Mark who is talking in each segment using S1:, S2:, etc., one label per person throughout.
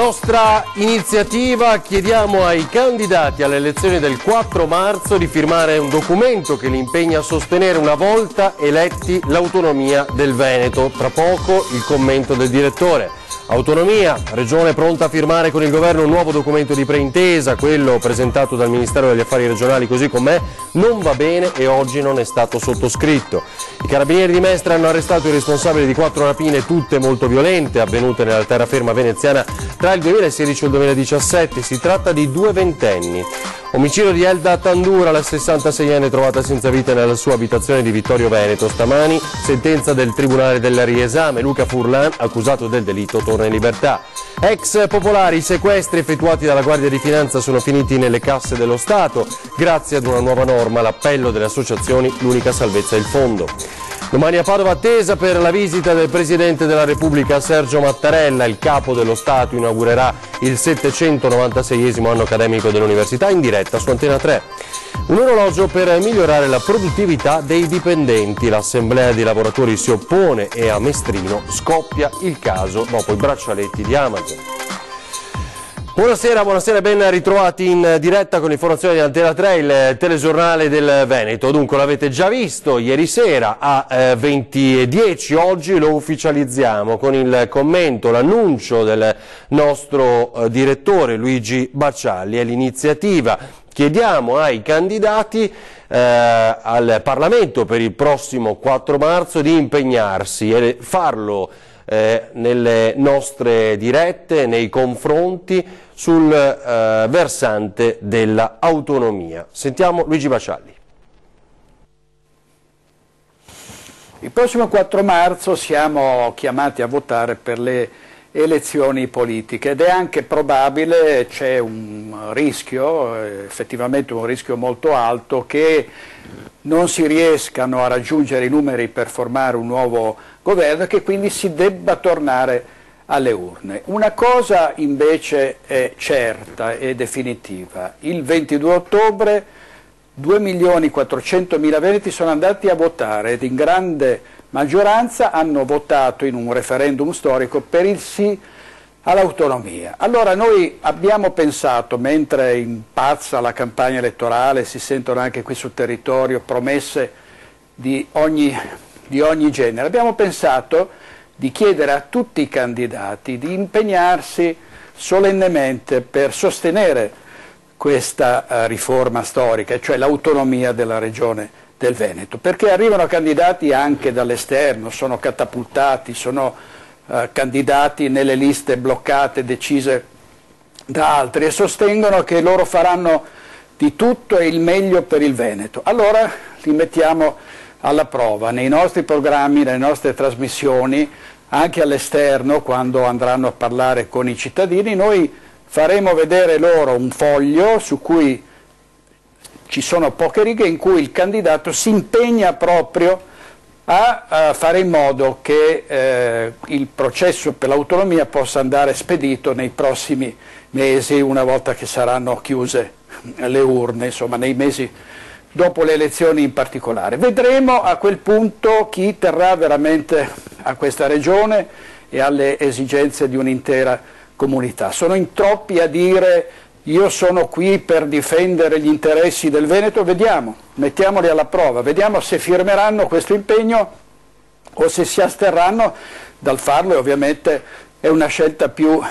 S1: Nostra iniziativa: chiediamo ai candidati alle elezioni del 4 marzo di firmare un documento che li impegna a sostenere una volta eletti l'autonomia del Veneto. Tra poco il commento del direttore. Autonomia, regione pronta a firmare con il governo un nuovo documento di preintesa, quello presentato dal Ministero degli Affari Regionali così com'è non va bene e oggi non è stato sottoscritto. I carabinieri di Mestre hanno arrestato i responsabili di 4 rapine, tutte molto violente, avvenute nella terraferma veneziana tra il 2016 e il 2017. Si tratta di 2 ventenni. Omicidio di Elda Tandura, la 66enne trovata senza vita nella sua abitazione di Vittorio Veneto. Stamani sentenza del Tribunale del Riesame. Luca Furlan, accusato del delitto, torna in libertà. Ex popolari, i sequestri effettuati dalla Guardia di Finanza sono finiti nelle casse dello Stato. Grazie ad una nuova norma, l'appello delle associazioni, l'unica salvezza è il fondo. Domani a Padova attesa per la visita del Presidente della Repubblica Sergio Mattarella. Il Capo dello Stato inaugurerà il 796esimo anno accademico dell'Università in diretta su Antena 3. Un orologio per migliorare la produttività dei dipendenti. L'assemblea di lavoratori si oppone e a Mestrino scoppia il caso dopo i braccialetti di Amazon. Buonasera, buonasera, ben ritrovati in diretta con l'informazione di Antena 3, il telegiornale del Veneto. Dunque l'avete già visto ieri sera a 20:10, oggi lo ufficializziamo con il commento, l'annuncio del nostro direttore Luigi Baccialli. È l'iniziativa: chiediamo ai candidati al Parlamento per il prossimo 4 marzo di impegnarsi e farlo nelle nostre dirette, nei confronti sul versante dell'autonomia. Sentiamo Luigi Baccialli.
S2: Il prossimo 4 marzo siamo chiamati a votare per le elezioni politiche ed è anche probabile, c'è un rischio, effettivamente un rischio molto alto, che non si riescano a raggiungere i numeri per formare un nuovo governo e che quindi si debba tornare alle urne. Una cosa invece è certa e definitiva: il 22 ottobre 2.400.000 veneti sono andati a votare ed in grande maggioranza hanno votato in un referendum storico per il sì all'autonomia. Allora noi abbiamo pensato, mentre impazza la campagna elettorale, si sentono anche qui sul territorio promesse di ogni genere, abbiamo pensato di chiedere a tutti i candidati di impegnarsi solennemente per sostenere questa riforma storica, cioè l'autonomia della regione del Veneto, perché arrivano candidati anche dall'esterno, sono catapultati, sono candidati nelle liste bloccate, decise da altri, e sostengono che loro faranno di tutto e il meglio per il Veneto. Allora li mettiamo alla prova nei nostri programmi, nelle nostre trasmissioni, anche all'esterno, quando andranno a parlare con i cittadini. Noi faremo vedere loro un foglio su cui ci sono poche righe, in cui il candidato si impegna proprio a fare in modo che il processo per l'autonomia possa andare spedito nei prossimi mesi, una volta che saranno chiuse le urne, insomma nei mesi dopo le elezioni in particolare. Vedremo a quel punto chi terrà veramente a questa regione e alle esigenze di un'intera comunità. Sono in troppi a dire: io sono qui per difendere gli interessi del Veneto. Vediamo, mettiamoli alla prova, vediamo se firmeranno questo impegno o se si asterranno dal farlo, e ovviamente è una scelta più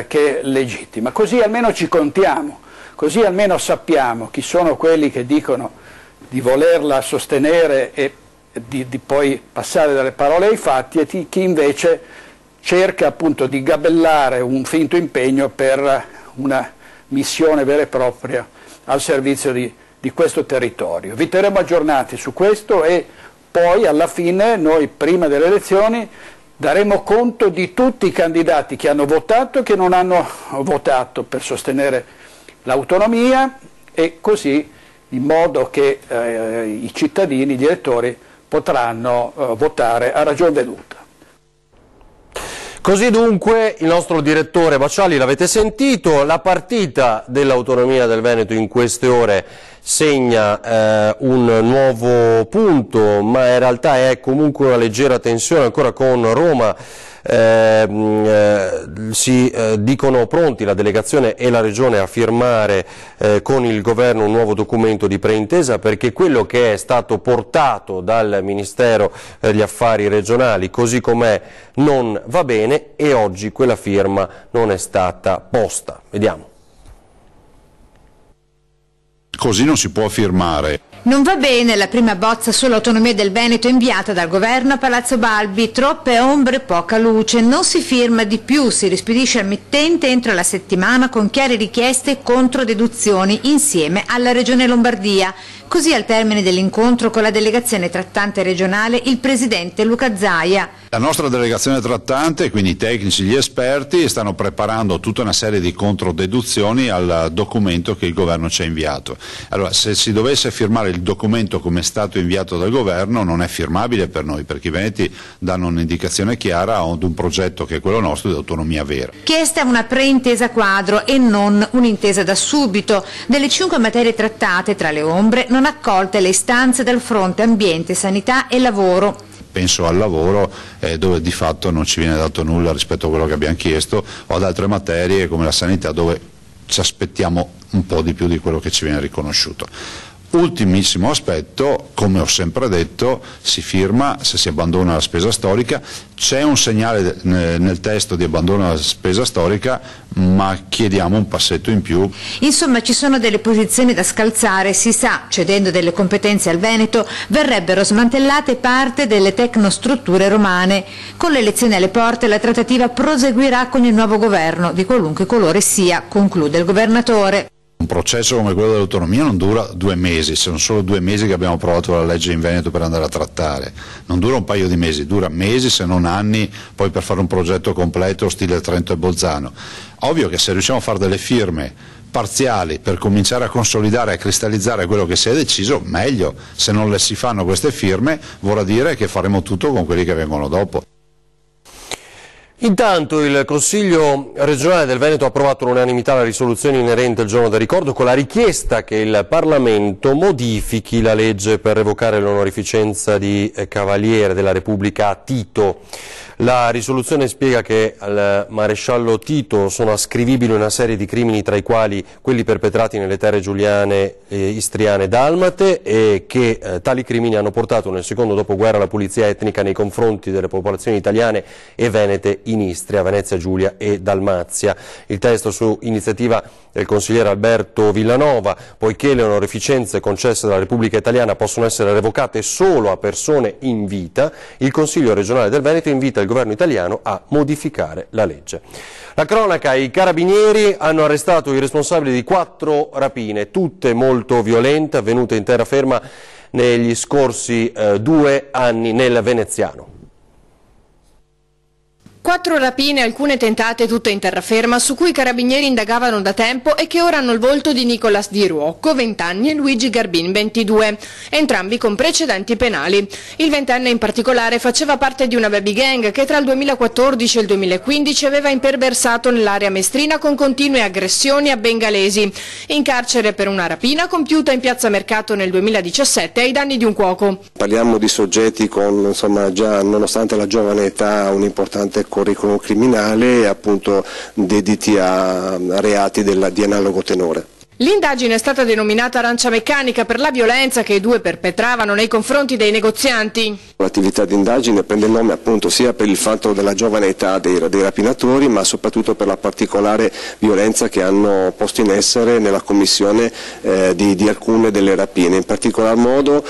S2: che legittima. Così almeno ci contiamo, così almeno sappiamo chi sono quelli che dicono di volerla sostenere e di poi passare dalle parole ai fatti, e chi invece cerca appunto di gabellare un finto impegno per una missione vera e propria al servizio di questo territorio. Vi terremo aggiornati su questo e poi alla fine noi, prima delle elezioni, daremo conto di tutti i candidati che hanno votato e che non hanno votato per sostenere l'autonomia, e così in modo che i cittadini, gli elettori, potranno votare a ragion veduta.
S1: Così dunque il nostro direttore Baccialli, l'avete sentito, la partita dell'autonomia del Veneto in queste ore segna un nuovo punto, ma in realtà è comunque una leggera tensione ancora con Roma. Si dicono pronti la delegazione e la Regione a firmare con il Governo un nuovo documento di preintesa, perché quello che è stato portato dal Ministero degli Affari Regionali così com'è non va bene e oggi quella firma non è stata posta. Vediamo.
S3: Così non si può firmare.
S4: Non va bene la prima bozza sull'autonomia del Veneto inviata dal governo a Palazzo Balbi, troppe ombre, poca luce, non si firma di più, si rispedisce al mittente entro la settimana con chiare richieste e controdeduzioni insieme alla Regione Lombardia. Così al termine dell'incontro con la delegazione trattante regionale il presidente Luca Zaia.
S3: La nostra delegazione trattante, quindi i tecnici, gli esperti, stanno preparando tutta una serie di controdeduzioni al documento che il governo ci ha inviato. Allora, se si dovesse firmare il documento come è stato inviato dal governo, non è firmabile per noi, perché i veneti danno un'indicazione chiara ad un progetto che è quello nostro di autonomia vera.
S4: Chiesta una preintesa quadro e non un'intesa da subito. Delle 5 materie trattate, tra le ombre, non accolte le istanze del fronte ambiente, sanità e lavoro.
S3: Penso al lavoro dove di fatto non ci viene dato nulla rispetto a quello che abbiamo chiesto, o ad altre materie come la sanità dove ci aspettiamo un po' di più di quello che ci viene riconosciuto. Ultimissimo aspetto, come ho sempre detto, si firma se si abbandona la spesa storica. C'è un segnale nel testo di abbandono della spesa storica, ma chiediamo un passetto in più.
S4: Insomma, ci sono delle posizioni da scalzare, si sa, cedendo delle competenze al Veneto, verrebbero smantellate parte delle tecnostrutture romane. Con le elezioni alle porte la trattativa proseguirà con il nuovo governo, di qualunque colore sia, conclude il governatore.
S3: Un processo come quello dell'autonomia non dura 2 mesi, sono solo 2 mesi che abbiamo approvato la legge in Veneto per andare a trattare, non dura un paio di mesi, dura mesi se non anni poi per fare un progetto completo stile Trento e Bolzano. Ovvio che se riusciamo a fare delle firme parziali per cominciare a consolidare e a cristallizzare quello che si è deciso, meglio. Se non le si fanno queste firme vorrà dire che faremo tutto con quelli che vengono dopo.
S1: Intanto il Consiglio regionale del Veneto ha approvato all'unanimità la risoluzione inerente al giorno del ricordo con la richiesta che il Parlamento modifichi la legge per revocare l'onorificenza di Cavaliere della Repubblica a Tito. La risoluzione spiega che al maresciallo Tito sono ascrivibili una serie di crimini, tra i quali quelli perpetrati nelle terre giuliane, istriane e dalmate, e che tali crimini hanno portato nel secondo dopoguerra la pulizia etnica nei confronti delle popolazioni italiane e venete in Istria, Venezia Giulia e Dalmazia. Il testo, su iniziativa del consigliere Alberto Villanova, poiché le onorificenze concesse dalla Repubblica Italiana possono essere revocate solo a persone in vita, il Consiglio regionale del Veneto invita il governo italiano a modificare la legge. La cronaca: i carabinieri hanno arrestato i responsabili di 4 rapine, tutte molto violente, avvenute in terraferma negli scorsi 2 anni nel veneziano.
S5: 4 rapine, alcune tentate, tutte in terraferma, su cui i carabinieri indagavano da tempo e che ora hanno il volto di Nicolas Di Ruocco, 20 anni, e Luigi Garbin, 22, entrambi con precedenti penali. Il 20enne in particolare faceva parte di una baby gang che tra il 2014 e il 2015 aveva imperversato nell'area mestrina con continue aggressioni a bengalesi, in carcere per una rapina compiuta in piazza Mercato nel 2017 ai danni di un cuoco.
S6: Parliamo di soggetti con, insomma, già nonostante la giovane età, un importante curriculum criminale e appunto dediti a reati di analogo tenore.
S5: L'indagine è stata denominata arancia meccanica per la violenza che i 2 perpetravano nei confronti dei negozianti.
S6: L'attività di indagine prende nome appunto sia per il fatto della giovane età dei rapinatori, ma soprattutto per la particolare violenza che hanno posto in essere nella commissione di alcune delle rapine. In particolar modo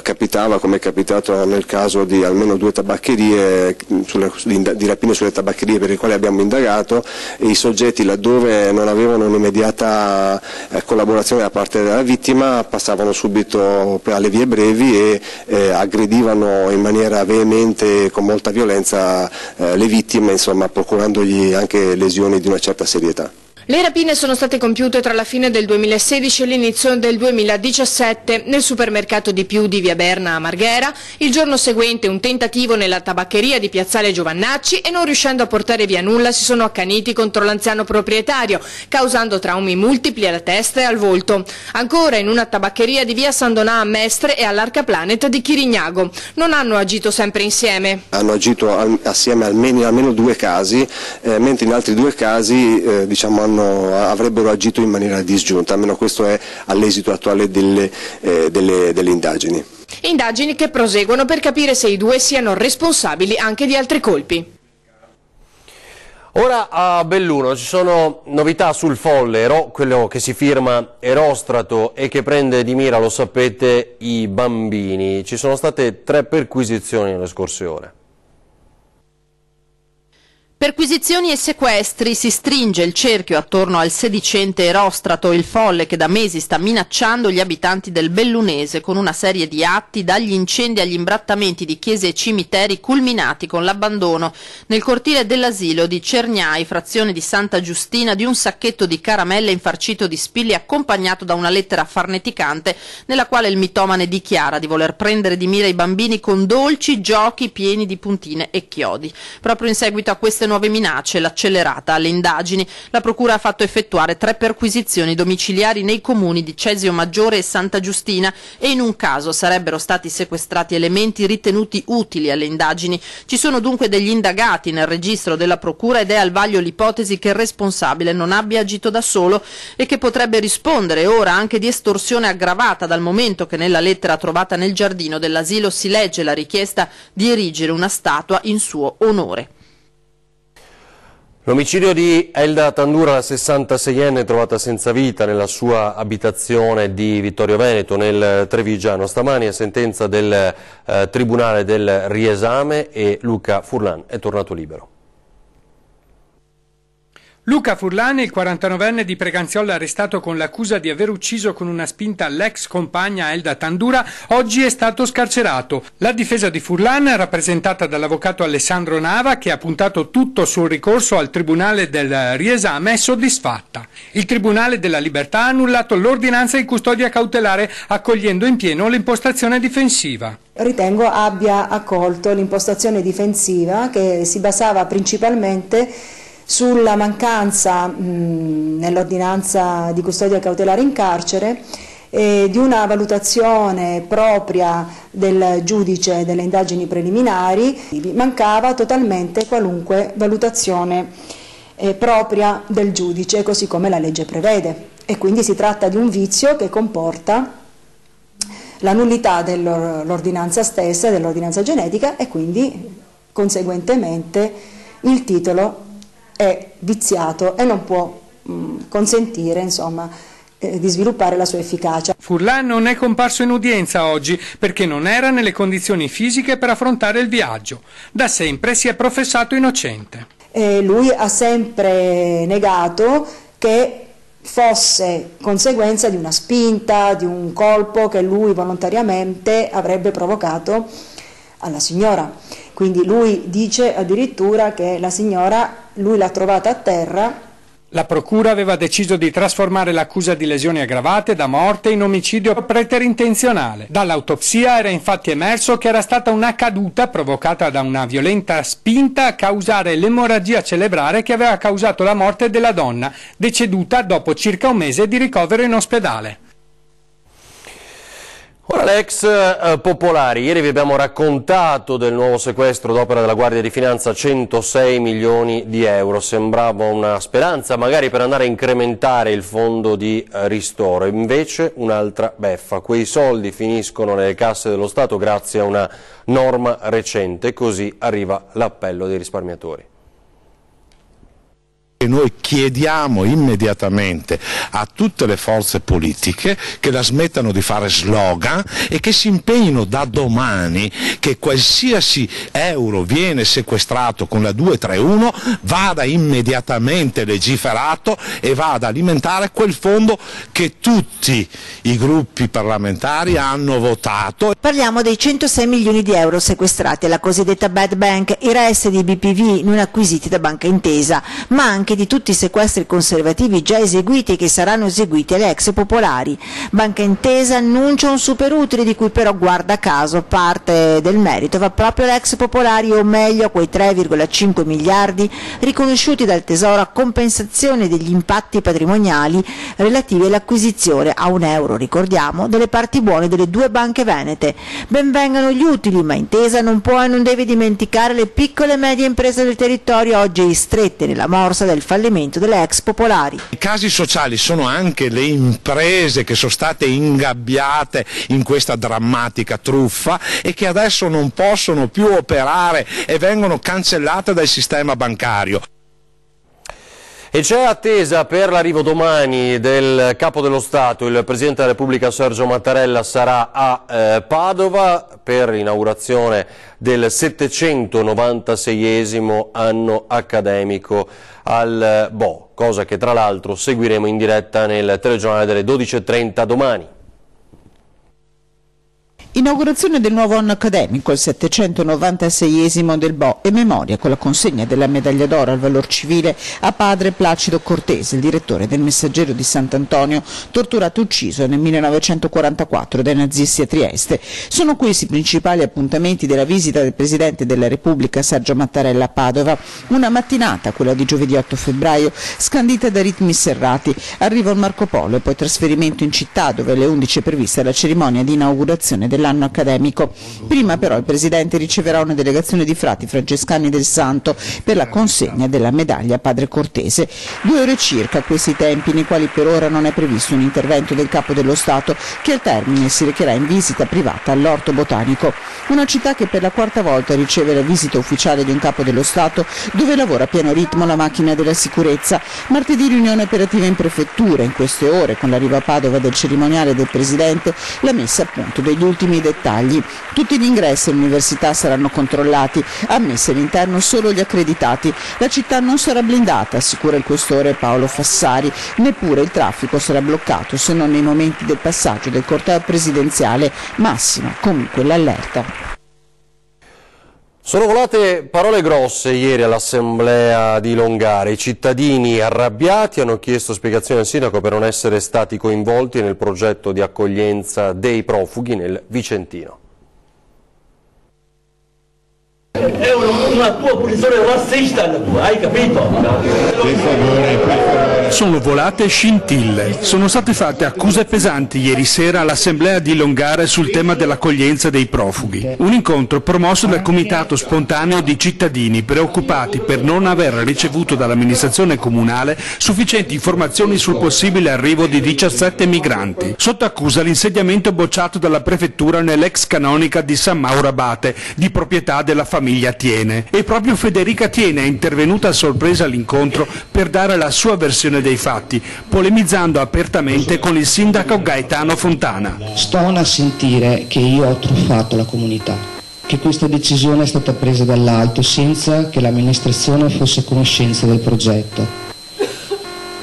S6: capitava, come è capitato nel caso di almeno 2 tabaccherie, di rapine sulle tabaccherie per le quali abbiamo indagato, e i soggetti, laddove non avevano un'immediata collaborazione da parte della vittima, passavano subito alle vie brevi e aggredivano in maniera veemente e con molta violenza le vittime, insomma, procurandogli anche lesioni di una certa serietà.
S5: Le rapine sono state compiute tra la fine del 2016 e l'inizio del 2017 nel supermercato di Più di Via Berna a Marghera, il giorno seguente un tentativo nella tabaccheria di Piazzale Giovannacci e non riuscendo a portare via nulla si sono accaniti contro l'anziano proprietario, causando traumi multipli alla testa e al volto. Ancora in una tabaccheria di Via San Donà a Mestre e all'Arca Planet di Chirignago. Non hanno agito sempre insieme.
S6: Hanno agito assieme almeno 2 casi, mentre in altri 2 casi avrebbero agito in maniera disgiunta, almeno questo è all'esito attuale delle indagini.
S5: Indagini che proseguono per capire se i 2 siano responsabili anche di altri colpi.
S1: Ora a Belluno ci sono novità sul folle, quello che si firma Erostrato e che prende di mira, lo sapete, i bambini. Ci sono state 3 perquisizioni nelle scorse ore.
S7: Perquisizioni e sequestri, si stringe il cerchio attorno al sedicente Erostrato, il folle che da mesi sta minacciando gli abitanti del Bellunese con una serie di atti, dagli incendi agli imbrattamenti di chiese e cimiteri culminati con l'abbandono nel cortile dell'asilo di Cerniai, frazione di Santa Giustina, di un sacchetto di caramelle infarcito di spilli accompagnato da una lettera farneticante nella quale il mitomane dichiara di voler prendere di mira i bambini con dolci giochi pieni di puntine e chiodi. Proprio in seguito a queste nuove minacce, l'accelerata alle indagini, la Procura ha fatto effettuare 3 perquisizioni domiciliari nei comuni di Cesio Maggiore e Santa Giustina e in un caso sarebbero stati sequestrati elementi ritenuti utili alle indagini. Ci sono dunque degli indagati nel registro della Procura ed è al vaglio l'ipotesi che il responsabile non abbia agito da solo e che potrebbe rispondere ora anche di estorsione aggravata, dal momento che nella lettera trovata nel giardino dell'asilo si legge la richiesta di erigere una statua in suo onore.
S1: L'omicidio di Elda Tandura, la 66enne trovata senza vita nella sua abitazione di Vittorio Veneto nel Trevigiano. Stamani è sentenza del Tribunale del Riesame e Luca Furlan è tornato libero.
S8: Luca Furlan, il 49enne di Preganziola arrestato con l'accusa di aver ucciso con una spinta l'ex compagna Elda Tandura, oggi è stato scarcerato. La difesa di Furlan, rappresentata dall'avvocato Alessandro Nava, che ha puntato tutto sul ricorso al Tribunale del Riesame, è soddisfatta. Il Tribunale della Libertà ha annullato l'ordinanza di custodia cautelare, accogliendo in pieno l'impostazione difensiva.
S9: Ritengo abbia accolto l'impostazione difensiva che si basava principalmente sulla mancanza nell'ordinanza di custodia cautelare in carcere di una valutazione propria del giudice delle indagini preliminari. Mancava totalmente qualunque valutazione propria del giudice, così come la legge prevede, e quindi si tratta di un vizio che comporta la nullità dell'ordinanza stessa, dell'ordinanza genetica, e quindi conseguentemente il titolo è viziato e non può consentire, di sviluppare la sua efficacia.
S8: Furlan non è comparso in udienza oggi perché non era nelle condizioni fisiche per affrontare il viaggio. Da sempre si è professato innocente.
S9: Lui ha sempre negato che fosse conseguenza di una spinta, di un colpo che lui volontariamente avrebbe provocato alla signora. Quindi lui dice addirittura che la signora lui l'ha trovata a terra.
S8: La Procura aveva deciso di trasformare l'accusa di lesioni aggravate da morte in omicidio preterintenzionale. Dall'autopsia era infatti emerso che era stata una caduta provocata da una violenta spinta a causare l'emorragia cerebrale che aveva causato la morte della donna, deceduta dopo circa un mese di ricovero in ospedale.
S1: Ora l'ex Popolari, ieri vi abbiamo raccontato del nuovo sequestro d'opera della Guardia di Finanza, 106 milioni di euro, sembrava una speranza magari per andare a incrementare il fondo di ristoro, invece un'altra beffa, quei soldi finiscono nelle casse dello Stato grazie a una norma recente, così arriva l'appello dei risparmiatori.
S10: Noi chiediamo immediatamente a tutte le forze politiche che la smettano di fare slogan e che si impegnino da domani che qualsiasi euro viene sequestrato con la 231 vada immediatamente legiferato e vada ad alimentare quel fondo che tutti i gruppi parlamentari hanno votato.
S11: Parliamo dei 106 milioni di euro sequestrati alla cosiddetta Bad Bank, i resti di BPV non acquisiti da Banca Intesa, ma anche anche di tutti i sequestri conservativi già eseguiti e che saranno eseguiti alle ex popolari. Banca Intesa annuncia un superutile di cui però, guarda caso, parte del merito va proprio alle ex popolari, o meglio a quei 3,5 miliardi riconosciuti dal Tesoro a compensazione degli impatti patrimoniali relativi all'acquisizione a €1, ricordiamo, delle parti buone delle due banche venete. Ben vengano gli utili, ma Intesa non può e non deve dimenticare le piccole e medie imprese del territorio oggi strette nella morsa del fallimento delle ex popolari.
S10: I casi sociali sono anche le imprese che sono state ingabbiate in questa drammatica truffa e che adesso non possono più operare e vengono cancellate dal sistema bancario.
S1: E c'è attesa per l'arrivo domani del Capo dello Stato. Il Presidente della Repubblica Sergio Mattarella sarà a Padova per l'inaugurazione del 796esimo anno accademico al Bo, cosa che tra l'altro seguiremo in diretta nel telegiornale delle 12:30 domani.
S12: Inaugurazione del nuovo anno accademico, il 796esimo del Bo, e memoria con la consegna della medaglia d'oro al valor civile a padre Placido Cortese, il direttore del Messaggero di Sant'Antonio, torturato e ucciso nel 1944 dai nazisti a Trieste. Sono questi i principali appuntamenti della visita del Presidente della Repubblica Sergio Mattarella a Padova. Una mattinata, quella di giovedì 8 febbraio, scandita da ritmi serrati. Arriva il Marco Polo e poi trasferimento in città, dove alle 11 è prevista la cerimonia di inaugurazione dell'anno accademico. Prima però il Presidente riceverà una delegazione di frati francescani del Santo per la consegna della medaglia a padre Cortese. 2 ore circa questi tempi, nei quali per ora non è previsto un intervento del Capo dello Stato, che al termine si recherà in visita privata all'Orto Botanico, una città che per la 4ª volta riceve la visita ufficiale di un Capo dello Stato, dove lavora a pieno ritmo la macchina della sicurezza. Martedì riunione operativa in prefettura, in queste ore con l'arrivo a Padova del cerimoniale del Presidente, la messa a punto degli ultimi dettagli. Tutti gli ingressi all'università saranno controllati, ammessi all'interno solo gli accreditati. La città non sarà blindata, assicura il questore Paolo Fassari, neppure il traffico sarà bloccato, se non nei momenti del passaggio del corteo presidenziale. Massima comunque l'allerta.
S1: Sono volate parole grosse ieri all'assemblea di Longare. I cittadini arrabbiati hanno chiesto spiegazioni al sindaco per non essere stati coinvolti nel progetto di accoglienza dei profughi nel Vicentino.
S13: È una tua posizione razzista, hai capito? Per favore.
S14: Sono volate scintille. Sono state fatte accuse pesanti ieri sera all'assemblea di Longare sul tema dell'accoglienza dei profughi. Un incontro promosso dal comitato spontaneo di cittadini preoccupati per non aver ricevuto dall'amministrazione comunale sufficienti informazioni sul possibile arrivo di 17 migranti. Sotto accusa l'insediamento bocciato dalla prefettura nell'ex canonica di San Mauro Abate, di proprietà della famiglia Tiene. E proprio Federica Tiene è intervenuta a sorpresa all'incontro per dare la sua versione dei fatti, polemizzando apertamente con il sindaco Gaetano Fontana.
S15: Sto a sentire che io ho truffato la comunità, che questa decisione è stata presa dall'alto senza che l'amministrazione fosse a conoscenza del progetto.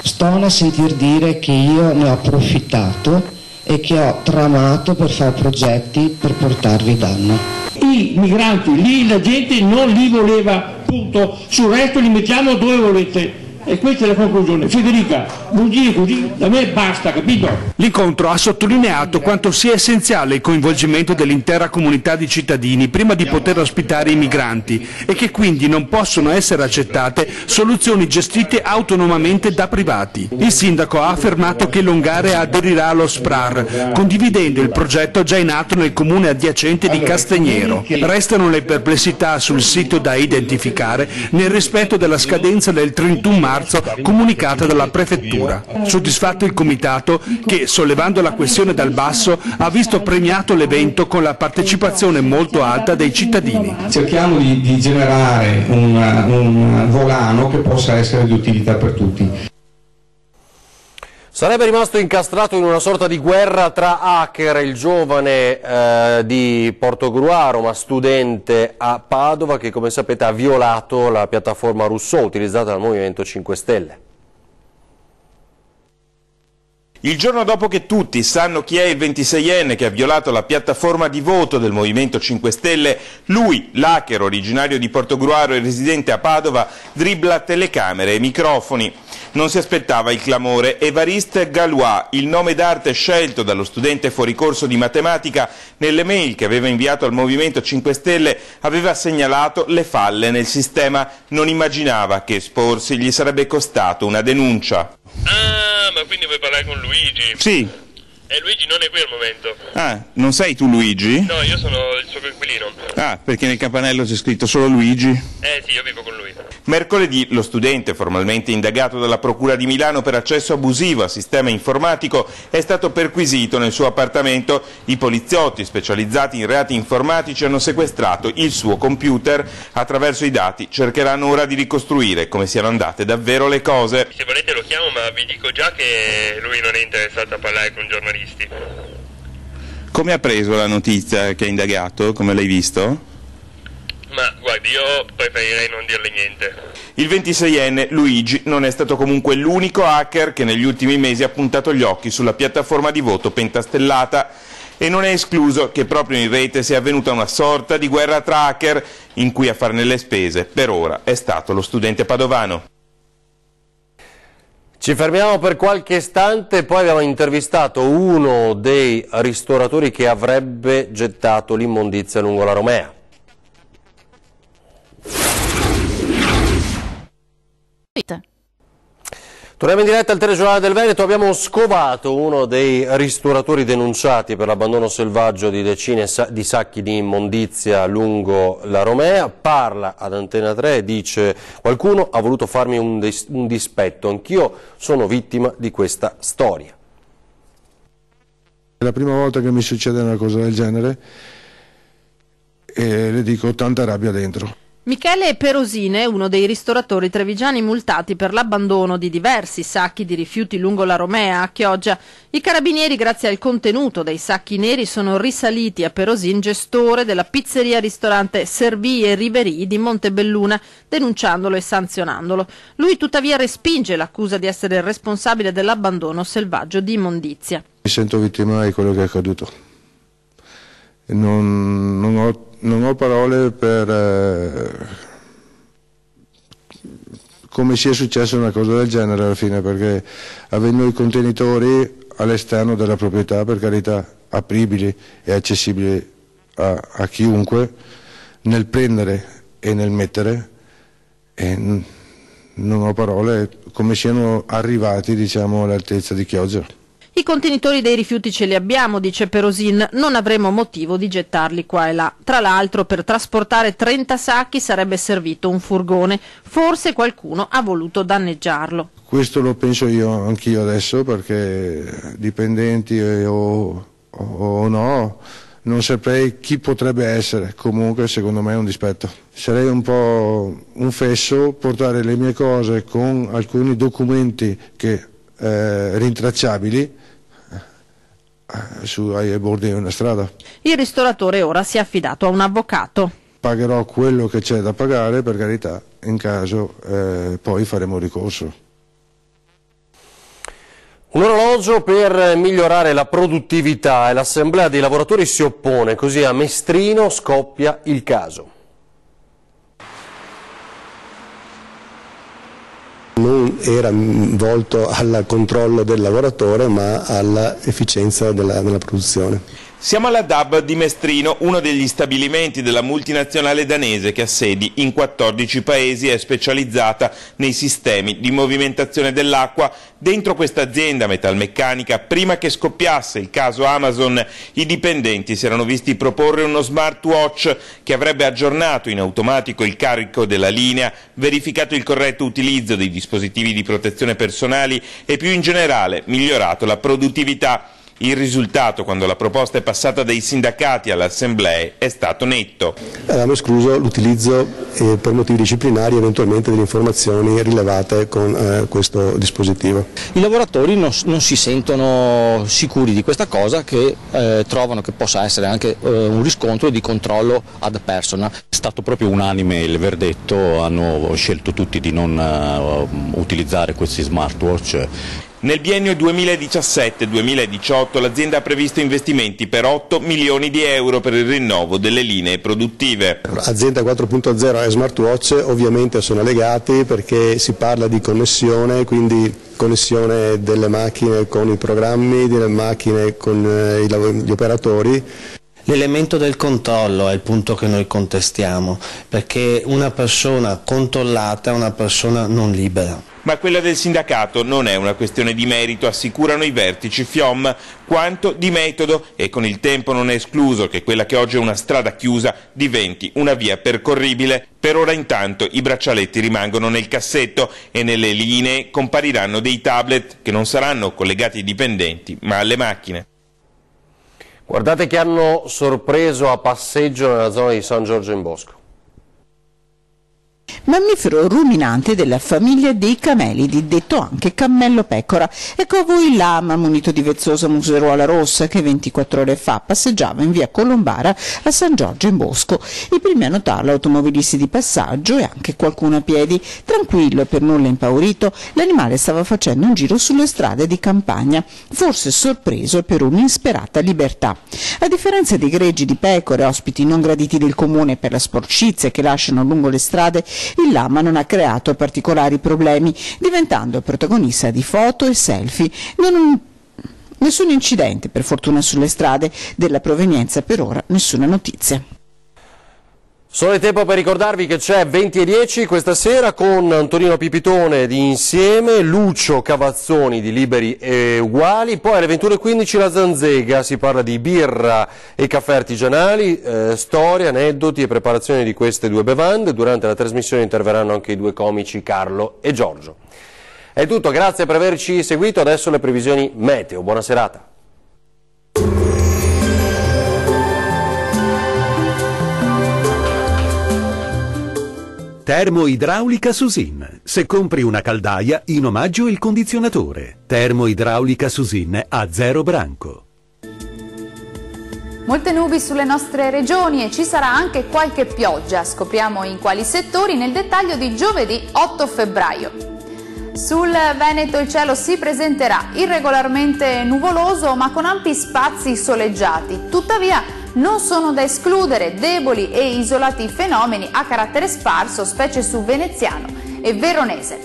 S15: Sto a sentir dire che io ne ho approfittato e che ho tramato per fare progetti per portarvi danno.
S13: I migranti, lì la gente non li voleva, punto. Sul resto li mettiamo dove volete. E questa è la conclusione. Federica, non dire così, da me basta, capito?
S14: L'incontro ha sottolineato quanto sia essenziale il coinvolgimento dell'intera comunità di cittadini prima di poter ospitare i migranti e che quindi non possono essere accettate soluzioni gestite autonomamente da privati. Il sindaco ha affermato che Longare aderirà allo SPRAR, condividendo il progetto già in atto nel comune adiacente di Castagnero. Restano le perplessità sul sito da identificare nel rispetto della scadenza del 31 marzo comunicata dalla prefettura. Soddisfatto il comitato che, sollevando la questione dal basso, ha visto premiato l'evento con la partecipazione molto alta dei cittadini.
S16: Cerchiamo di generare un volano che possa essere di utilità per tutti.
S1: Sarebbe rimasto incastrato in una sorta di guerra tra hacker, il giovane di Portogruaro, ma studente a Padova, che come sapete ha violato la piattaforma Rousseau utilizzata dal Movimento 5 Stelle.
S17: Il giorno dopo che tutti sanno chi è il 26enne che ha violato la piattaforma di voto del Movimento 5 Stelle, lui, l'hacker originario di Portogruaro e residente a Padova, dribbla telecamere e microfoni. Non si aspettava il clamore. Évariste Galois, il nome d'arte scelto dallo studente fuori corso di matematica, nelle mail che aveva inviato al Movimento 5 Stelle aveva segnalato le falle nel sistema. Non immaginava che esporsi gli sarebbe costato una denuncia.
S18: Ah, ma quindi vuoi parlare con Luigi?
S17: Sì.
S18: Luigi non è qui al momento.
S17: Ah, non sei tu Luigi?
S18: No, io sono il suo coinquilino.
S17: Ah, perché nel campanello c'è scritto solo Luigi?
S18: Sì, io vivo con lui.
S17: Mercoledì lo studente, formalmente indagato dalla Procura di Milano per accesso abusivo al sistema informatico, è stato perquisito nel suo appartamento. I poliziotti specializzati in reati informatici hanno sequestrato il suo computer. Attraverso i dati cercheranno ora di ricostruire come siano andate davvero le cose.
S18: Se volete lo chiamo, ma vi dico già che lui non è interessato a parlare con giornalisti.
S17: Come ha preso la notizia che ha indagato? Come l'hai visto?
S18: Ma guardi, io preferirei non dirle niente.
S17: Il 26enne Luigi non è stato comunque l'unico hacker che negli ultimi mesi ha puntato gli occhi sulla piattaforma di voto pentastellata, e non è escluso che proprio in rete sia avvenuta una sorta di guerra tra hacker in cui a farne le spese per ora è stato lo studente padovano.
S1: Ci fermiamo per qualche istante, poi abbiamo intervistato uno dei ristoratori che avrebbe gettato l'immondizia lungo la Romea. Torniamo in diretta al telegiornale del Veneto. Abbiamo scovato uno dei ristoratori denunciati per l'abbandono selvaggio di decine di sacchi di immondizia lungo la Romea. Parla ad Antena 3 e dice: qualcuno ha voluto farmi un dispetto, anch'io sono vittima di questa storia.
S19: È la prima volta che mi succede una cosa del genere e le dico, tanta rabbia dentro.
S7: Michele Perosine è uno dei ristoratori trevigiani multati per l'abbandono di diversi sacchi di rifiuti lungo la Romea a Chioggia. I carabinieri, grazie al contenuto dei sacchi neri, sono risaliti a Perosin, gestore della pizzeria-ristorante Servì e Riverí di Montebelluna, denunciandolo e sanzionandolo. Lui tuttavia respinge l'accusa di essere il responsabile dell'abbandono selvaggio di immondizia.
S19: Mi sento vittima di quello che è accaduto. Non ho parole per come sia successa una cosa del genere alla fine, perché avendo i contenitori all'esterno della proprietà, per carità, apribili e accessibili a chiunque, nel prendere e nel mettere, non ho parole come siano arrivati, diciamo, all'altezza di Chioggia.
S7: I contenitori dei rifiuti ce li abbiamo, dice Perosin, non avremo motivo di gettarli qua e là. Tra l'altro, per trasportare 30 sacchi sarebbe servito un furgone, forse qualcuno ha voluto danneggiarlo.
S19: Questo lo penso io anch'io adesso, perché dipendenti o no, non saprei chi potrebbe essere. Comunque secondo me è un dispetto. Sarei un po' un fesso portare le mie cose con alcuni documenti che rintracciabili ai bordi di una strada.
S7: Il ristoratore ora si è affidato a un avvocato.
S19: Pagherò quello che c'è da pagare, per carità, in caso poi faremo ricorso.
S1: Un orologio per migliorare la produttività e l'assemblea dei lavoratori si oppone, così a Mestrino scoppia il caso.
S20: Non era volto al controllo del lavoratore ma all'efficienza della produzione.
S17: Siamo alla DAB di Mestrino, uno degli stabilimenti della multinazionale danese che ha sedi in 14 paesi e è specializzata nei sistemi di movimentazione dell'acqua. Dentro questa azienda metalmeccanica, prima che scoppiasse il caso Amazon, i dipendenti si erano visti proporre uno smartwatch che avrebbe aggiornato in automatico il carico della linea, verificato il corretto utilizzo dei dispositivi di protezione personali e più in generale migliorato la produttività. Il risultato, quando la proposta è passata dai sindacati alle assemblee, è stato netto.
S20: Abbiamo escluso l'utilizzo per motivi disciplinari eventualmente delle informazioni rilevate con questo dispositivo.
S21: I lavoratori non si sentono sicuri di questa cosa, che trovano che possa essere anche un riscontro di controllo ad persona.
S22: È stato proprio unanime il verdetto, hanno scelto tutti di non utilizzare questi smartwatch.
S17: Nel biennio 2017-2018 l'azienda ha previsto investimenti per 8 milioni di euro per il rinnovo delle linee produttive.
S20: Azienda 4.0 e smartwatch ovviamente sono legati perché si parla di connessione, quindi connessione delle macchine con i programmi, delle macchine con gli operatori.
S2: L'elemento del controllo è il punto che noi contestiamo, perché una persona controllata è una persona non libera.
S17: Ma quella del sindacato non è una questione di merito, assicurano i vertici FIOM, quanto di metodo, e con il tempo non è escluso che quella che oggi è una strada chiusa diventi una via percorribile. Per ora intanto i braccialetti rimangono nel cassetto e nelle linee compariranno dei tablet che non saranno collegati ai dipendenti ma alle macchine.
S1: Guardate che hanno sorpreso a passeggio nella zona di San Giorgio in Bosco.
S12: Mammifero ruminante della famiglia dei camelidi, detto anche cammello pecora. Ecco a voi il lama munito di vezzosa museruola rossa che 24 ore fa passeggiava in via Colombara a San Giorgio in Bosco. I primi a notarlo automobilisti di passaggio e anche qualcuno a piedi. Tranquillo e per nulla impaurito, l'animale stava facendo un giro sulle strade di campagna, forse sorpreso per un'insperata libertà. A differenza dei greggi di pecore, ospiti non graditi del comune per la sporcizia che lasciano lungo le strade, il lama non ha creato particolari problemi, diventando protagonista di foto e selfie. Nessun incidente, per fortuna, sulle strade. Della provenienza per ora nessuna notizia.
S1: Solo il tempo per ricordarvi che c'è 20:10 questa sera con Antonino Pipitone di Insieme, Lucio Cavazzoni di Liberi e Uguali, poi alle 21:15 la Zanzega, si parla di birra e caffè artigianali, storie, aneddoti e preparazione di queste due bevande. Durante la trasmissione interverranno anche i due comici Carlo e Giorgio. È tutto, grazie per averci seguito, adesso le previsioni meteo, buona serata.
S4: Termoidraulica Susin. Se compri una caldaia, in omaggio il condizionatore. Termoidraulica Susin a 0 branco.
S23: Molte nubi sulle nostre regioni e ci sarà anche qualche pioggia. Scopriamo in quali settori nel dettaglio di giovedì 8 febbraio. Sul Veneto il cielo si presenterà irregolarmente nuvoloso ma con ampi spazi soleggiati. Tuttavia non sono da escludere deboli e isolati fenomeni a carattere sparso, specie su Veneziano e Veronese.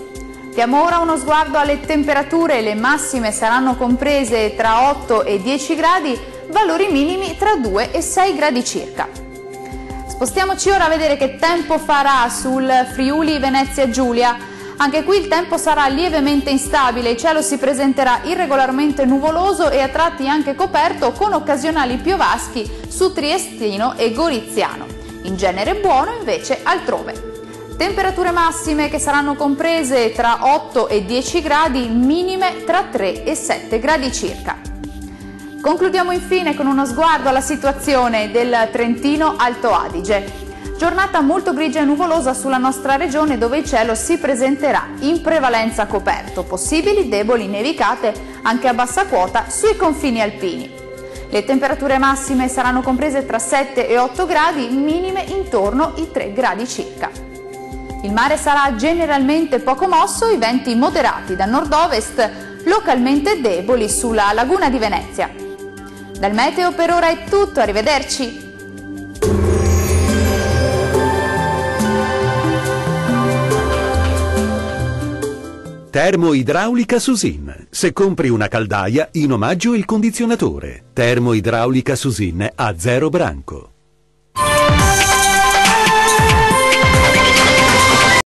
S23: Diamo ora uno sguardo alle temperature, le massime saranno comprese tra 8 e 10 gradi, valori minimi tra 2 e 6 gradi circa. Spostiamoci ora a vedere che tempo farà sul Friuli Venezia Giulia. Anche qui il tempo sarà lievemente instabile, il cielo si presenterà irregolarmente nuvoloso e a tratti anche coperto con occasionali piovaschi su Triestino e Goriziano. In genere buono invece altrove. Temperature massime che saranno comprese tra 8 e 10 gradi, minime tra 3 e 7 gradi circa. Concludiamo infine con uno sguardo alla situazione del Trentino Alto Adige. Giornata molto grigia e nuvolosa sulla nostra regione dove il cielo si presenterà in prevalenza coperto, possibili deboli nevicate anche a bassa quota sui confini alpini. Le temperature massime saranno comprese tra 7 e 8 gradi, minime intorno ai 3 gradi circa. Il mare sarà generalmente poco mosso, i venti moderati da nord-ovest, localmente deboli sulla laguna di Venezia. Dal meteo per ora è tutto, arrivederci!
S4: Termoidraulica Susin. Se compri una caldaia, in omaggio il condizionatore. Termoidraulica Susin a 0 branco.